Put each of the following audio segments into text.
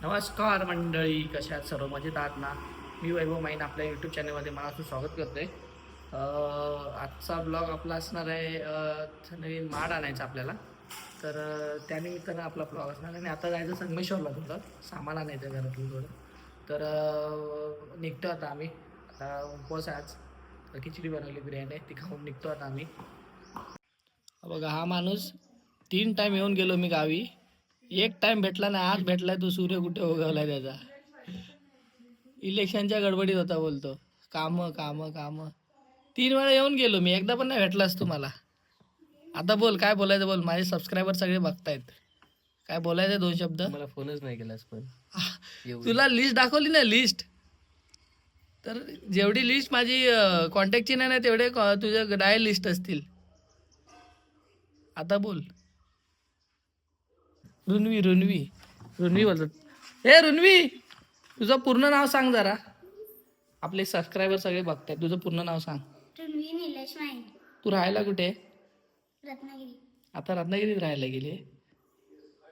नमस्कार मंडळी, कशा आहात सर्व? मजेत आहात ना? मी वैभव माईन आपल्या यूट्यूब चॅनलमध्ये मनापासून स्वागत करतोय. आजचा ब्लॉग आपला असणार आहे नवीन माड आणायचा आपल्याला. तर त्यानिमित्तानं आपला ब्लॉग असणार आहे आणि आता जायचं संगमेश्वरला, थोडं सामान आणायचं घरातलं थोडं. तर निघतो आता आम्ही. आता उपवास आहे आज, तर खिचडी बनवली, बिर्याणी ती खाऊन निघतो आता आम्ही. बघा हा माणूस 3 टाईम येऊन गेलो मी गावी, एक टाइम भेटला नाही. आज भेटलाय तो, सूर्य कुठे उगवलाय त्याचा. इलेक्शनच्या गडबडीत होता बोलतो. काम काम काम 3 वेळा येऊन गेलो मी, एकदा पण नाही भेटलास तू मला. आता बोल, काय बोलायचं बोल. माझे सबस्क्रायबर सगळे बघतायत, काय बोलायचं 2 शब्द. मला फोनच नाही केलास पण. तुला लिस्ट दाखवली ना, लिस्ट. तर जेवढी लिस्ट माझी कॉन्टॅक्टची नाही ना, तेवढे तुझ्या डायल लिस्ट असतील. आता बोल. रुन्वी रुन्वी रुन्वी बोलतात. ए रुन्वी, तुझं पूर्ण नाव सांग जरा. आपले सबस्क्रायबर सगळे बघतायत, तुझं पूर्ण नाव सांग. रुन्वी निलेश माईन, तू राहायला कुठे? रत्नागिरी. आता रत्नागिरीत राहायला गेले.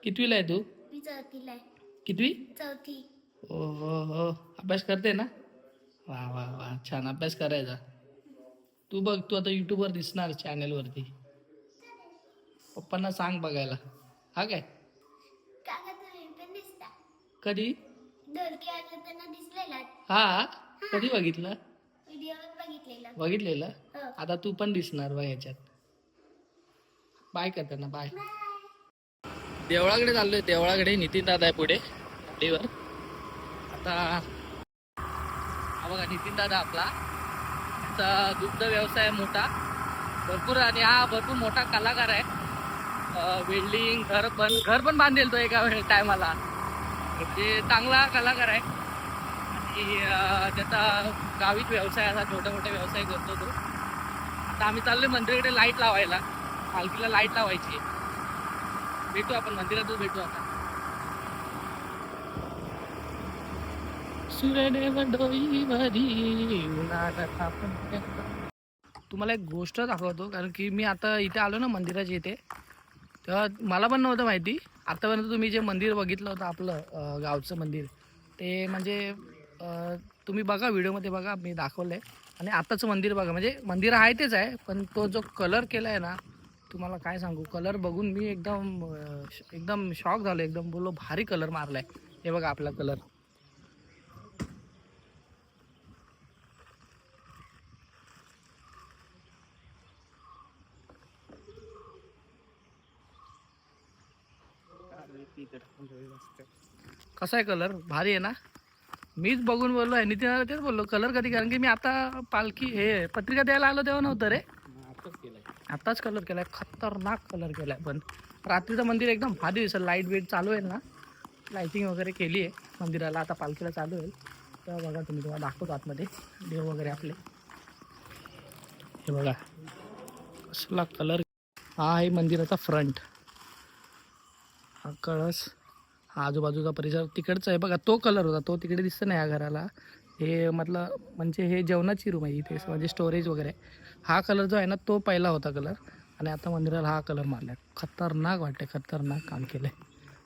कितवीला आहे तू? मी चौथीला आहे. कितवी? चौथी. हो हो हो, अभ्यास करते ना? वा वा वा, छान अभ्यास करायचा. तू बघ, तू आता यूट्यूबवर दिसणार चॅनलवरती. पप्पांना सांग बघायला, हा काय? काका तुम्ही पण दिसता. कधी? ढोलकी वाजवताना दिसलेला. हा, कधी बघितलं? व्हिडिओवर बघितलेला. बघितलेलं. हो. आता तू पण दिसणार बघ याच्यात. बाय करताना, बाय. देवळाकडे चाललोय, देवळाकडे. नितीन दादा आहे पुढे गाडीवर. आता हा बघा नितीन दादा आपला. त्याचा दुग्ध व्यवसाय मोठा भरपूर, आणि हा भरपूर मोठा कलाकार आहे. बिल्डिंग, घर पण बांधेल तो एका टायमाला. म्हणजे चांगला कलाकार आहे. आणि त्याचा गावीत व्यवसाय, असा छोटा मोठा व्यवसाय करतो तो. आता आम्ही चाललोय मंदिराकडे लाईट लावायला, पालखीला लाईट लावायची. भेटू आपण मंदिरातच भेटू आता. तुम्हाला एक गोष्ट दाखवतो, कारण की मी आता इथे आलो ना मंदिराच्या इथे, तेव्हा मला पण नव्हतं माहिती. आतापर्यंत तुम्ही जे मंदिर बघितलं होतं आपलं गावचं मंदिर, ते म्हणजे तुम्ही बघा, व्हिडिओमध्ये बघा, मी दाखवलं आहे. आणि आत्ताचं मंदिर बघा, म्हणजे मंदिर आहे तेच आहे, पण तो जो कलर केला आहे ना, तुम्हाला काय सांगू. कलर बघून मी एकदम शॉक झालो. एकदम बोललो, भारी कलर मारला आहे. हे बघा आपला कलर. कसा आहे कलर? भारी आहे ना. मीच बघून बोललो आहे, नितीन तेच बोललो कलर कधी, कारण की मी आता पालखी हे पत्रिका द्यायला आलो तेव्हा नव्हतं रे. आताच कलर केलाय, खतरनाक कलर केलाय. पण रात्रीचं मंदिर एकदम भारी दिसेल. लाईट वेट चालू आहे ना, लाईटिंग वगैरे केली आहे मंदिराला. आता पालखीला चालू होईल तेव्हा बघा तुम्ही, तुम्हाला दाखवतो आतमध्ये देव वगैरे आपले. हे बघा कसला कलर. हा आहे मंदिराचा फ्रंट. हा कळस, हा आजूबाजूचा परिसर तिकडचा आहे बघा. तो कलर होता, तो तिकडे दिसतं ना या घराला. हे म्हणजे हे जेवणाची रूम आहे इथे, म्हणजे स्टोरेज वगैरे. हा कलर जो आहे ना, तो पहिला होता कलर, आणि आता मंदिराला हा कलर मारला. खतरनाक वाटते, खतरनाक काम केलं आहे.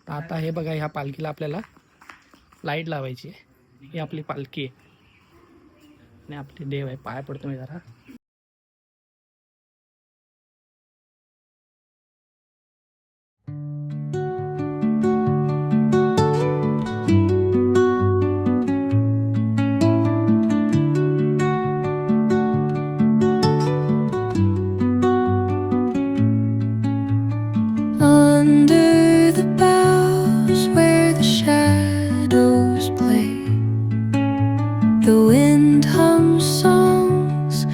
तर आता हे बघा, ह्या पालखीला आपल्याला लाईट लावायची आहे. ही आपली पालखी आहे आणि आपले देव आहे. पाया पडतो मी जरा. Under the boughs where the shadows play, the wind hums songs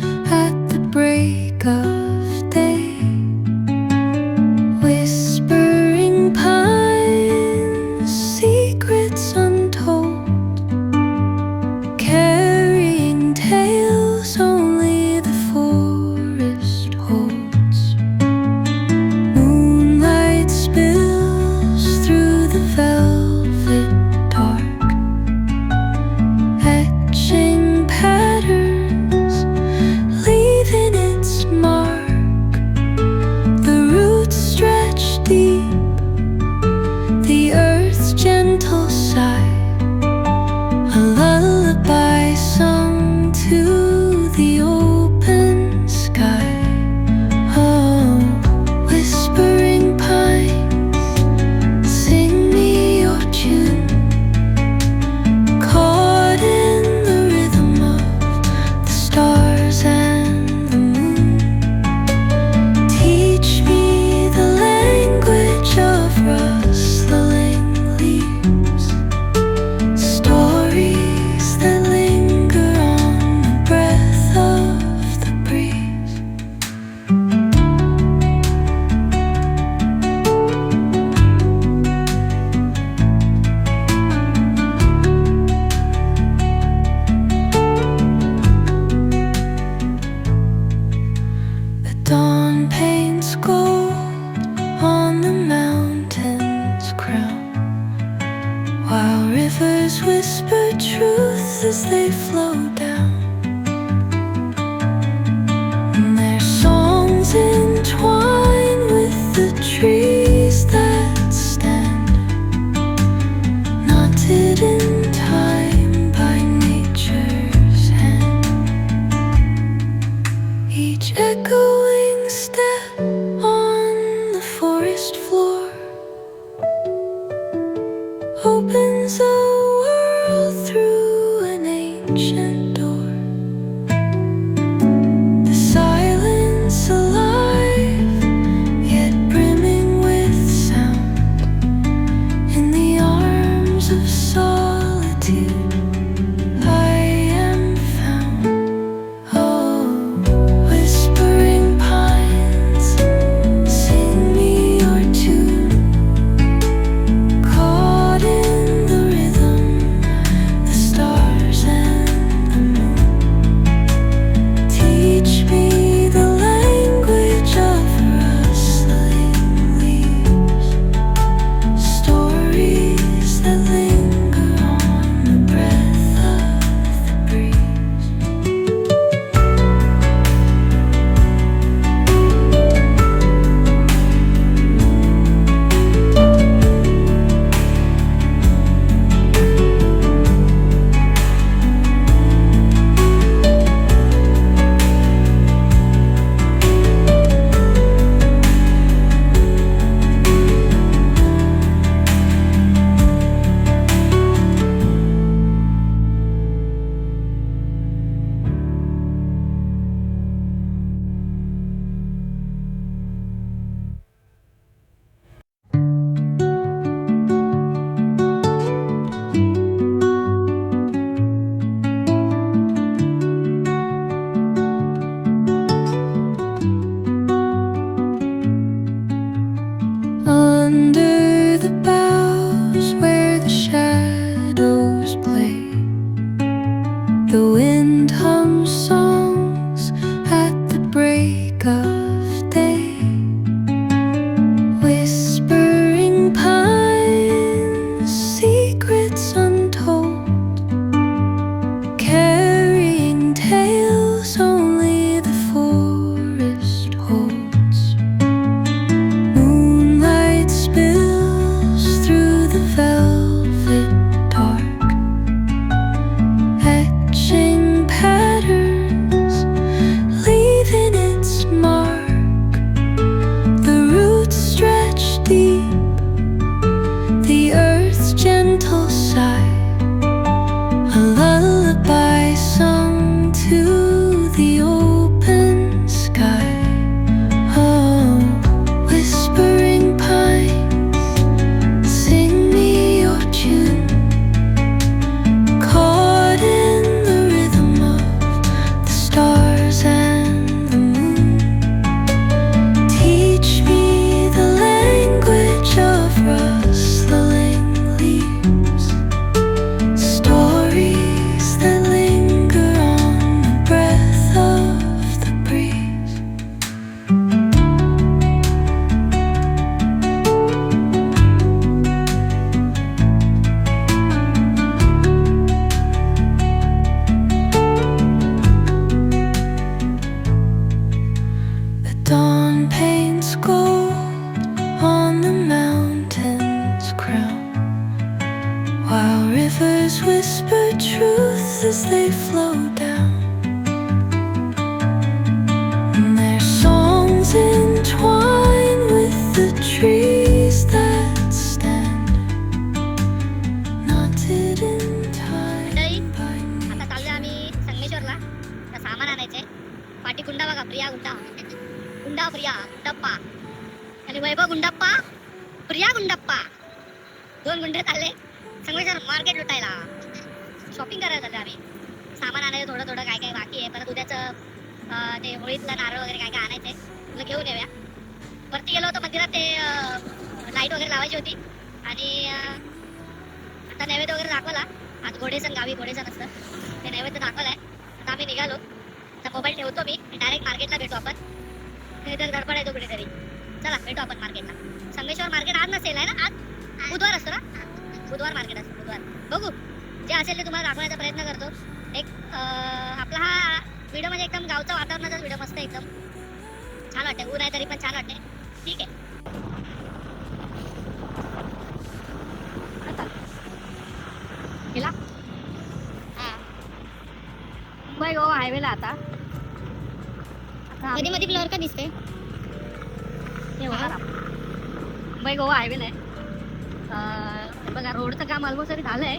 dawn paints gold on the mountain's crown, while rivers whisper truth as they flow down. And their songs entwine with the trees that stand, knotted in time by nature's hand. Each echoing step on the forest floor opens a world through an ancient door. The silence alive, yet brimming with sound. In the arms of solitude I am found. Oh, whispering pines, sing me your tune. Caught in the rhythm, the stars and the moon. Teach me the language of rustling leaves, stories that linger on the breath of the breeze. Under the boughs where the shadows play, the wind hums songs at the break of day. Whispering pines, secrets untold, carrying tales only the forest holds. Moonlight spills through the velvet dark, etching patterns, leaving its mark. The roots stretch deep, the earth's gentle sigh, a lullaby sung to the open sky. Oh, whispering pines, sing me your tune. Caught in the rhythm of the stars and the moon. Teach me the language of rustling leaves, stories that linger on the breath of the breeze. The dawn paints gold on the mountain's crown, while rivers whisper truth as they flow down. And their songs entwine with the trees that stand, knotted in time by आता चाललोय आम्ही संगमेश्वरला. आता सामान आणायचंय. पाठी गुंडा बघा, प्रिया गुंडा, गुंडा प्रिया गुंडप्पा आणि वैभव गुंडप्पा, प्रिया गुंडप्पा, दोन गुंडे चालले संगमेश्वर मार्केट लुटायला. शॉपिंग करायला चालले आम्ही. सामान आणायचं थोडं थोडं, काय काय बाकी आहे. परत उद्याचं ते होळीतला नारळ वगैरे काय काय आणायचंय, तुला घेऊन येऊया. वरती गेलो होतो मंदिरात, ते लाईट वगैरे लावायची होती. आणि आता नैवेद्य वगैरे दाखवला. आज घोडेसन गावी घोडेसन असतं, ते नैवेद्य दाखवलाय. आता आम्ही निघालो. आता मोबाईल ठेवतो मी, डायरेक्ट मार्केटला भेटू आपण. नाही तर धडपडायचो कुठेतरी. चला भेटू आपण मार्केटला. संगमेश्वर मार्केट आज नसेल आहे ना, आज बुधवार असतो ना, बुधवार मार्केट असतो बुधवार. बघू जे असेल ते तुम्हाला दाखवण्याचा प्रयत्न करतो. एक आपला हा व्हिडिओ म्हणजे एकदम गावचा वातावरणाचा व्हिडिओ, मस्त एकदम छान वाटते. ऊन आहे तरी पण छान वाटते. ठीक आहे. गेला मुंबई गोवा हायवेला आता मध्ये मध्ये ब्लर का दिसते. हे बघा मुंबई गोवा हायवेला आहे. बघा रोडचं काम ऑलमोस्ट तरी झालं आहे.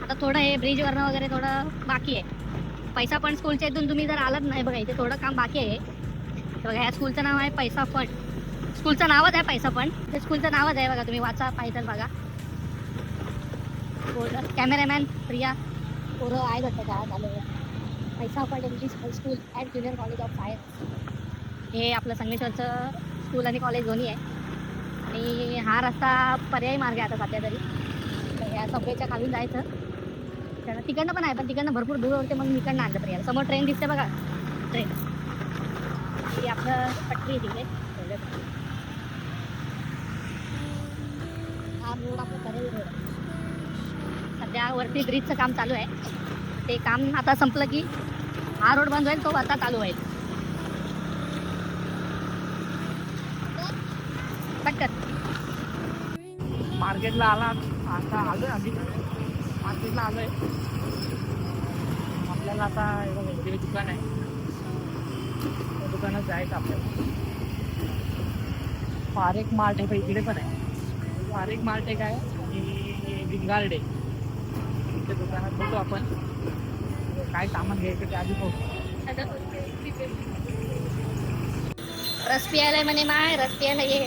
आता थोडं हे ब्रिजवरनं वगैरे थोडं बाकी आहे. पैसा पण स्कूलच्या इथून तुम्ही जर आलात नाही बघा, इथे थोडं काम बाकी आहे. बघा ह्या स्कूलचं नाव आहे पैसा फंड. स्कूलचं नावच आहे पैसा फंड. ते स्कूलचं नावच आहे बघा, तुम्ही वाचा पाहिजे बघा. कॅमेरामॅन प्रिया पोरं आहे वाटतं का चालू आहे. पैसा fund English high school and junior college of science. हे आपलं संगमेश्वरचं स्कूल आणि कॉलेज दोन्ही आहे. आणि हा रस्ता पर्यायी मार्ग आहे आता सध्या तरी. या सबवेच्या खालून जायचं. त्याला तिकडनं पण आहे, पण तिकडनं भरपूर दूर होते म्हणून इकडनं आणलं प्रियाला. समोर ट्रेन दिसते बघा, ट्रेन ही आपलं पटरी तिकडे. हा रोड आपला परेल रोड. सध्या वरती ब्रिजचं काम चालू आहे. ते काम आता संपलं की हा रोड बंद होईल, तो आता चालू होईल. पटकन मार्केटला आला आता आलोय आम्ही मार्केटला आलोय. आपल्याला आता इकडे दुकान आहे, त्या दुकानात जायचं आपल्याला. फारेक मार्ट आहे इकडे पण आहे. फारेक मार्ट आहे काय आणि विंगार्डे त्या दुकानात बघू आपण काय सामान घ्यायचं ते आधी बघू. रस पियाला म्हणे माय, रस पियाला ये.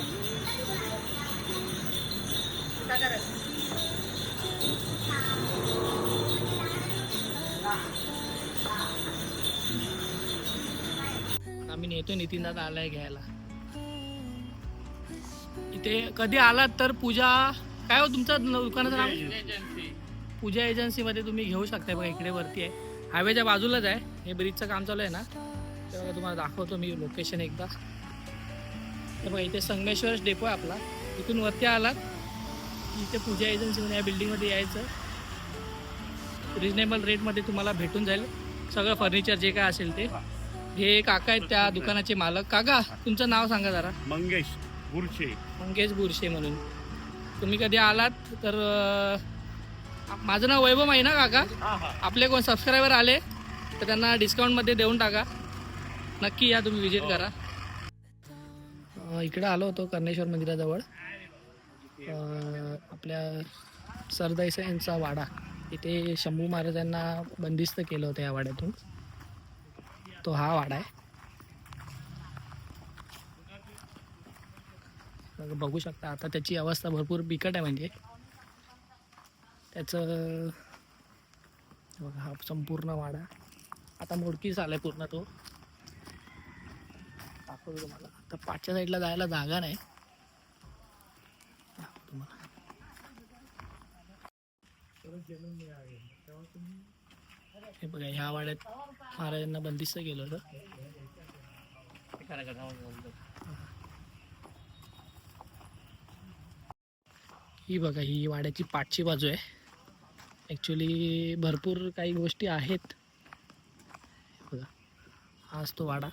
आम्ही नेतो. नितीन दादा आलाय घ्यायला. इथे कधी आलात तर पूजा काय हो तुमचं दुकानाचं नाव? पूजा एजन्सीमध्ये तुम्ही घेऊ शकता. बघा इकडे वरती आहे, हायवेच्या बाजूलाच आहे. हे ब्रिजचं काम चालू आहे ना, तेव्हा तुम्हाला दाखवतो मी लोकेशन एकदा. तर बघा इथे संगमेश्वर डेपो आहे आपला. इथून वरती आलात इथे पूजा एजन्सीमध्ये या बिल्डिंगमध्ये यायचं. रिजनेबल रेटमध्ये तुम्हाला भेटून जाईल सगळं फर्निचर जे काय असेल ते. हे काका आहेत त्या दुकानाचे मालक. काका तुमचं नाव सांगा जरा. मंगेश बुरशे म्हणून. तुम्ही कधी आलात तर माझं नाव वैभव आहे ना काका. आपले कोण सबस्क्रायबर आले तर त्यांना डिस्काउंटमध्ये देऊन टाका. नक्की या तुम्ही विजिट करा. इकडे आलो होतो कर्णेश्वर मंदिराजवळ. आपल्या सरदेसाई यांचा वाडा, इथे शंभू महाराजांना बंदिस्त केलं होतं या वाड्यातून. तो हा वाडा आहे. बघू शकता आता त्याची अवस्था भरपूर बिकट आहे. म्हणजे त्याचं बघा हा संपूर्ण वाडा आता मोडकीस आलाय पूर्ण. तो दाखवतो तुम्हाला. आता पाठच्या साईडला जायला जागा नाही. तुम्हाला हे बघा ह्या वाड्यात महाराजांना बंदिस्त केलं होतं. ही बघा ही वाड्याची पाठची बाजू आहे. ॲक्च्युली भरपूर काही गोष्टी आहेत. बघा हाच तो वाडा,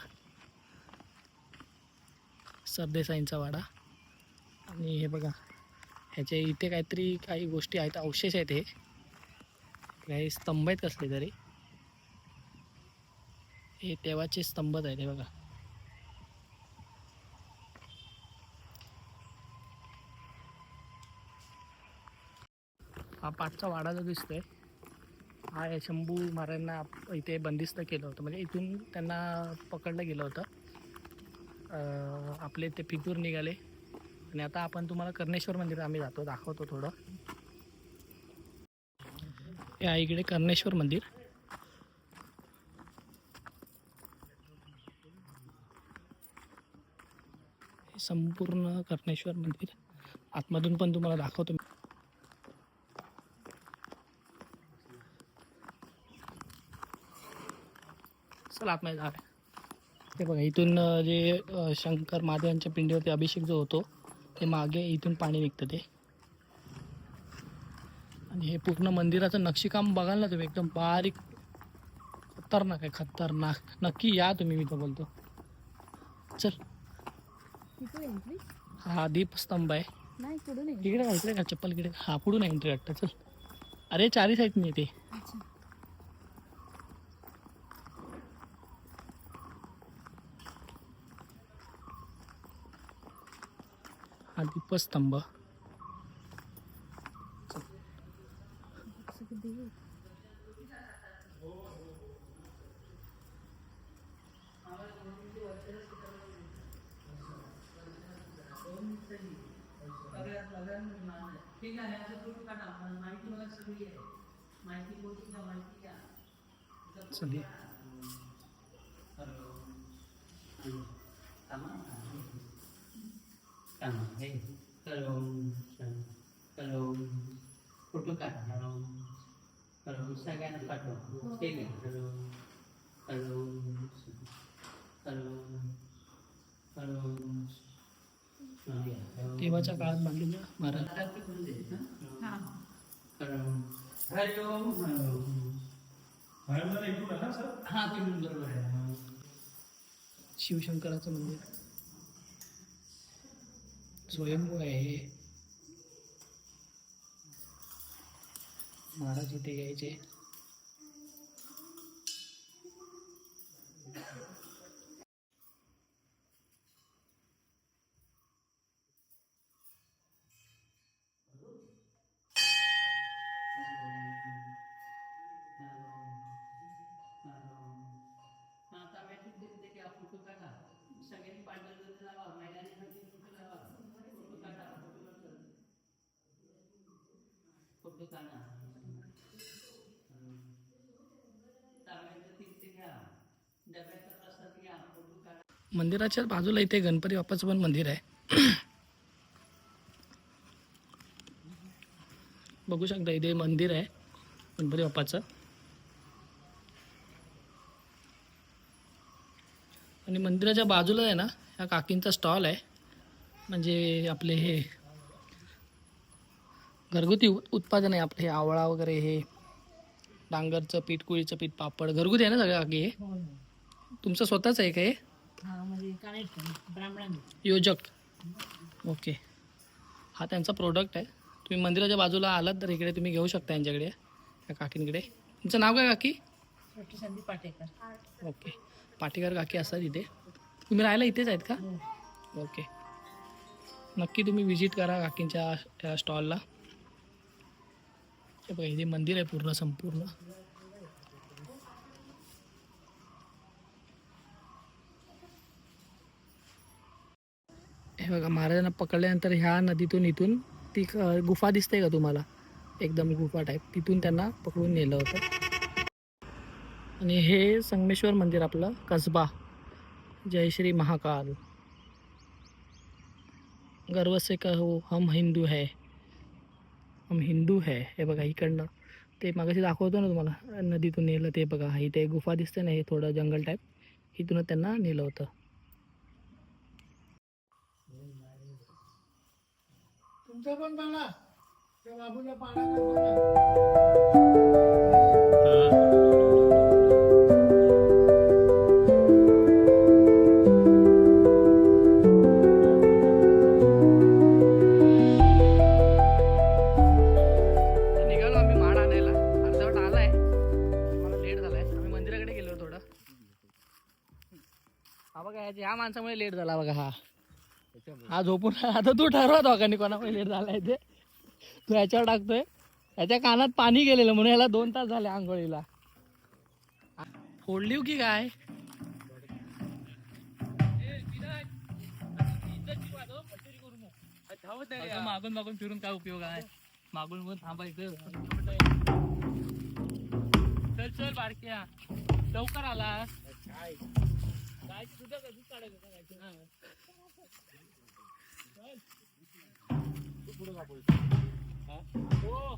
सरदेसाईंचा वाडा. आणि हे बघा ह्याच्या इथे काहीतरी काही गोष्टी आहेत, अवशेष आहेत. हे काही स्तंभ आहेत कसले तरी. हे तेव्हाचे स्तंभ आहेत. हे बघा हा पाठचा वाडा जो दिसतोय हा शंभू महाराजांना इथे बंदिस्त केलं होतं. म्हणजे इथून त्यांना पकडलं गेलं होतं. आपले ते फिगूर निघाले. आणि आता आपण तुम्हाला कर्णेश्वर मंदिर आम्ही जातो, दाखवतो थोडं. या इकडे कर्णेश्वर मंदिर. हे संपूर्ण कर्णेश्वर मंदिर आतमधून पण तुम्हाला दाखवतो. चला आतमध्ये जाऊया. हे बघा इथून जे शंकर महादेवांच्या पिंडीवरती अभिषेक जो होतो ते मागे इथून पाणी निघतं ते. आणि हे पूर्ण मंदिराचं नक्षीकाम बघाल ना तुम्ही, एकदम बारीक खतरनाक आहे, खतरनाक. नक्की या तुम्ही, मी तर बोलतो. चल, हा दीपस्तंभ आहे इकडे. इकडे का चप्पल इकडे, हा पुढून एंट्री वाटतं. चल, अरे चारी साईड मी येते. हा दीपस्तंभ. चलिए फोटो काढा सगळ्यांना पाठवा. ते तेव्हाच्या काळात बांधलेलं महाराज. हा तुम्ही बरोबर आहे. शिवशंकराचं मंदिर स्वयंभू आहे हे. महाराज इथे यायचे. मंदिराच्या बाजूला इथे गणपती बाप्पाचं पण मंदिर आहे. बघू शकता इथे मंदिर आहे गणपती बाप्पाचं. आणि मंदिराच्या बाजूला आहे ना, ह्या काकींचा स्टॉल आहे. म्हणजे आपले हे घरगुती उत्पादन आहे आपले, हे आवळा वगैरे, हे डांगरचं पीठ, कुळीचं पीठ, पापड घरगुती आहे ना सगळं काकी. हे तुमचं स्वतःच आहे का हे? योजक. ओके, हा त्यांचा प्रोडक्ट आहे. तुम्ही मंदिराच्या बाजूला आलात तर इकडे तुम्ही घेऊ शकता यांच्याकडे, या काकींकडे. तुमचं नाव काय काकी? संदीप पाटेकर. ओके, पाटेकर काकी असतात इथे. तुम्ही राहायला इथेच आहेत का? ओके, नक्की तुम्ही विजिट करा काकींच्या त्या स्टॉलला. हे बघा इथे मंदिर आहे पूर्ण संपूर्ण. हे बघा महाराजांना पकडल्यानंतर ह्या नदीतून इथून ती गुफा दिसते का तुम्हाला, एकदम गुफा टाईप, तिथून त्यांना पकडून नेलं होतं. आणि हे संगमेश्वर मंदिर आपलं कसबा. जय श्री महाकाल. गर्व से कहो हम हिंदू है, हम हिंदू है. हे बघा इकडनं ते मागाशी दाखवतो ना तुम्हाला, नदीतून नेलं ते बघा. इथे गुफा दिसते ना, हे थोडं जंगल टाईप, इथूनच त्यांना नेलं होतं. तुमचं पण बघा त्या बाबूला पाडा. निघालो आम्ही माड आणायला. अर्धवट आलाय, मला लेट झालाय. आम्ही मंदिराकडे गेलो थोडं. हा बघा ह्या माणसामुळे लेट झाला बघा. हा झोपून. आता तू ठरवा दोघांनी कोणामुळे लेट झालाय ते. तू ह्याच्यावर टाकतोय, ह्याच्या कानात पाणी गेलेलं म्हणून ह्याला 2 तास झाले आंघोळीला. फोडली की काय? मागून मागून फिरून काय उपयोग आहे? मागून मागून थांबायचं. चल चल बारक्या, लवकर आला. तुझं दूध काढायचं पुढे हो.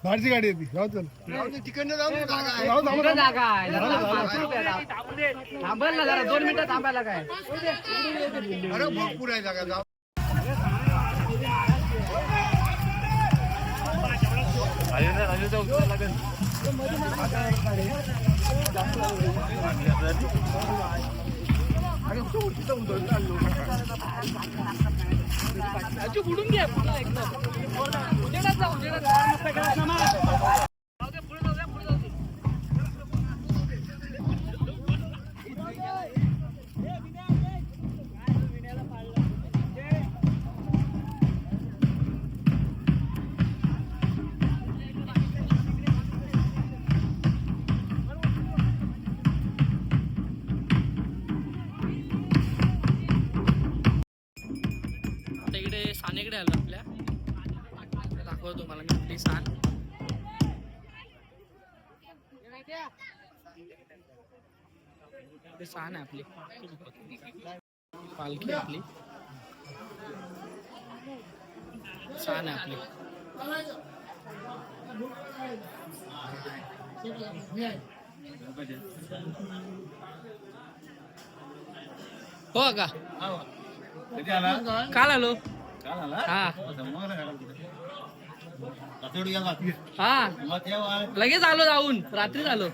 बाहेरची गाडी येते जाऊ चल तिकडनं जाऊ दे, जागा आहे. जाऊ थांबा, थांबा. थांबल ना जरा 2 मिनिटं थांबायला काय अरे भरपूर आहे जागा जाऊ बुडून घ्या पुढे एकदम उजेडात जा उजेडात जा. जाऊ दे, पुढे जाऊ द्या, पुढे जाऊ दे. आता इकडे सानेकडे आलो आपल्या दाखवतो तुम्हाला मी आपली सान हे सान आहे आपली पालखी आपली सान आहे आपली हो का काल आलो हा हा लगेच आलो जाऊन रात्रीच आलो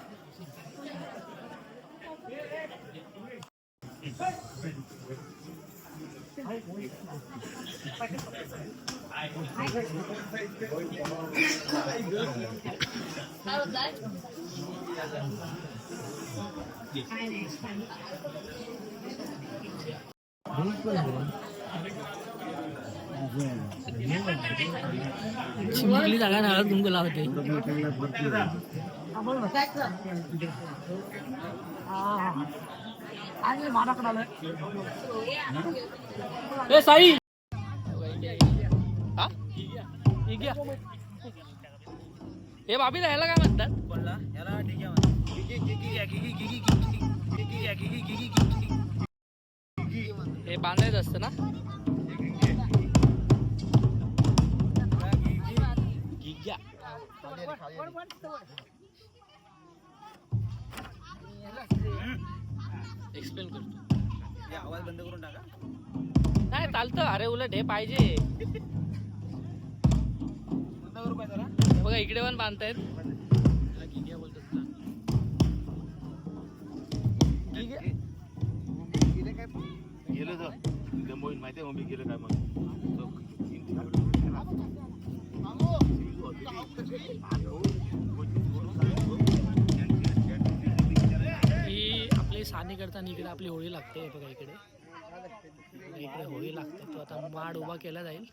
चिमली जागा ना तुमको लावते ए साई हा ठीक आहे हे बाबी राहायला काय म्हणतात हे बांधायचं असतं ना गिग्या एक्सप्लेन करतो आवाज बंद करून टाका नाही चालतं अरे उलट हे पाहिजे बघा इकडे पण बांधतायत गिग्या बोलतात ना गेलं तर मोहीन माहिती आहे मग मी गेलं काय मग ही आपली सानी करताना इकडे आपली होळी लागते बघा इकडे इकडे होळी लागते तो आता माड उभा केला जाईल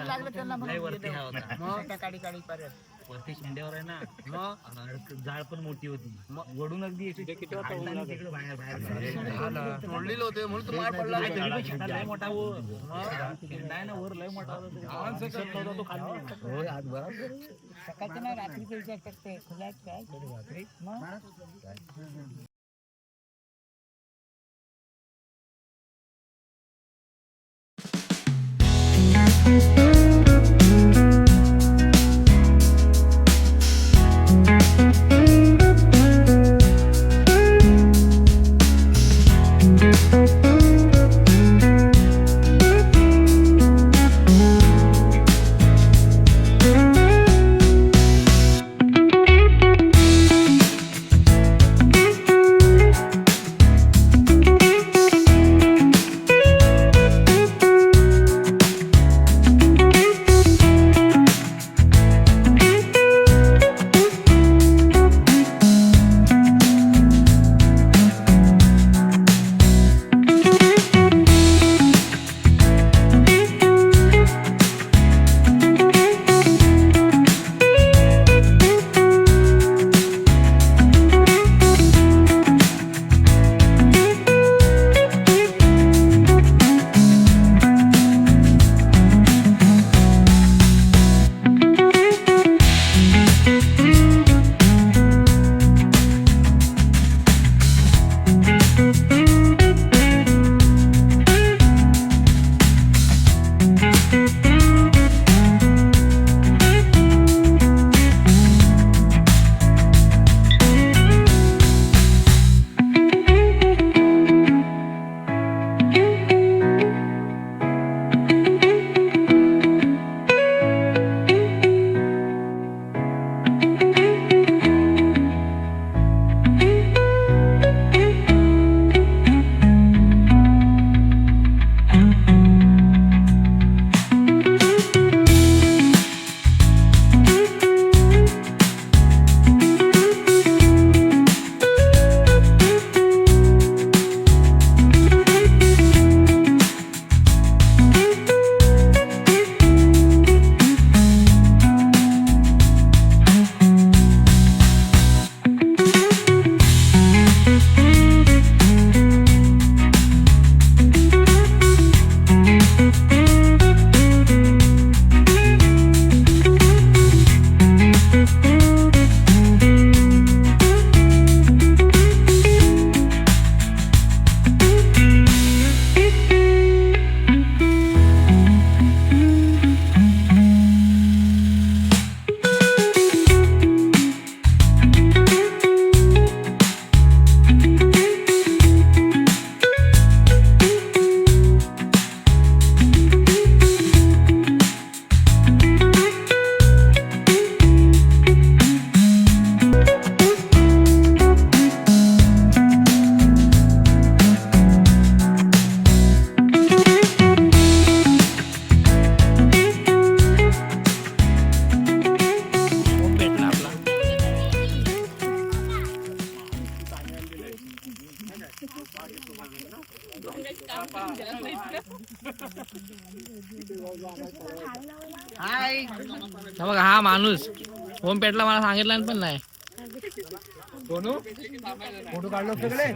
लागलं त्यांना वरती शेंड्यावर आहे ना मग जाळ पण मोठी होती मग वडून अगदी तिकडे बाहेर बाहेर सोडलेलं होते म्हणून तो मार पडला लय मोठा हो शेंडा ना वर लय मोठा होता तो खाली सकाळचं नाही रात्रीचा विचार करते काय हा बघा हा माणूस ओम पेटला मला सांगितलं पण नाही. फोटो काढलो सगळे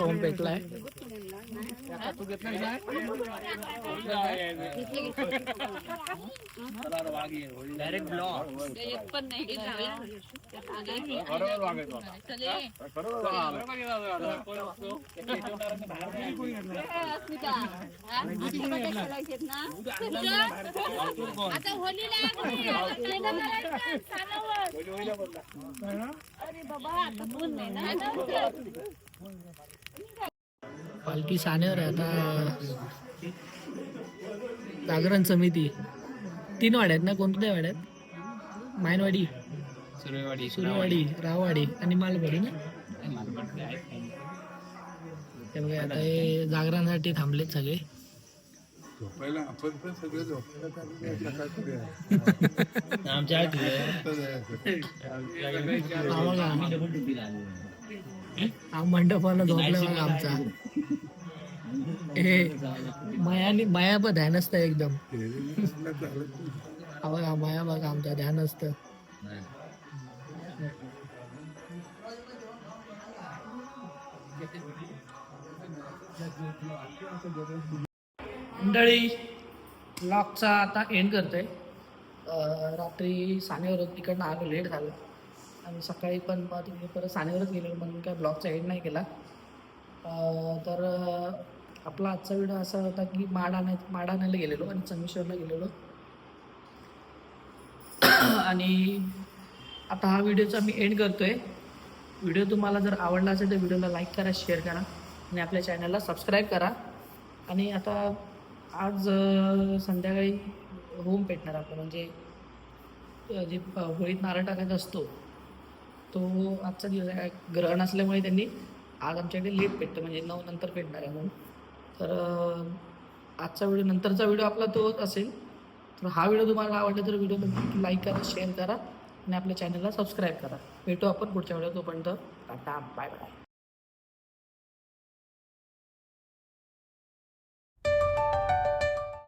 ओम पेटलाय. डायरेक्ट ब्लॉक आता होलीला अरे बाबा आता बोल नाही ना. पालखी सानेवर आहे आता. जागरण समिती 3 वाड्यात ना, कोणत्या वाड्यात? मायनवाडी, सुरेवाडी, राववाडी आणि मालवाडी ना. ते बघा आता हे जागरणासाठी थांबलेत सगळे. पहिला आपण पण सगळे आमच्या हा मंडपाला झोपला बघा आमचा. माया पण ध्यान असतं एकदम. हा बघा माया बघा आमच्या ध्यान असतं. मंडळी ब्लॉगचा आता एंड करतोय. रात्री सानेवर तिकडनं आलो, लेट झालं आणि सकाळी पण मग तिकडे परत सानेवरच गेलो म्हणून काय ब्लॉगचा एंड नाही केला. तर आपला आजचा व्हिडिओ असा होता की माड आणायला गेलेलो आणि संगमेश्वरला गेलेलो. आणि आता हा व्हिडिओचा मी एंड करतोय. व्हिडिओ तुम्हाला जर आवडला असेल तर व्हिडिओला लाईक करा, शेअर करा आणि आपल्या चॅनलला सबस्क्राईब करा. आणि आता आज संध्याकाळी होम पेटणार आपलं, म्हणजे जे होळीत नारळ टाकायचा असतो तो आजचा दिवस आहे. ग्रहण असल्यामुळे त्यांनी आज आमच्याकडे लेट पेटतं, म्हणजे 9 नंतर पेटणार आहे म्हणून. तर आजचा व्हिडिओ नंतरचा व्हिडिओ आपला तो असेल. तर हा व्हिडिओ तुम्हाला आवडला तर व्हिडिओला लाईक करा, शेअर करा आणि आपल्या चॅनलला सबस्क्राईब करा. भेटू आपण पुढच्या व्हिडिओ. तोपर्यंत टाटा, बाय बाय.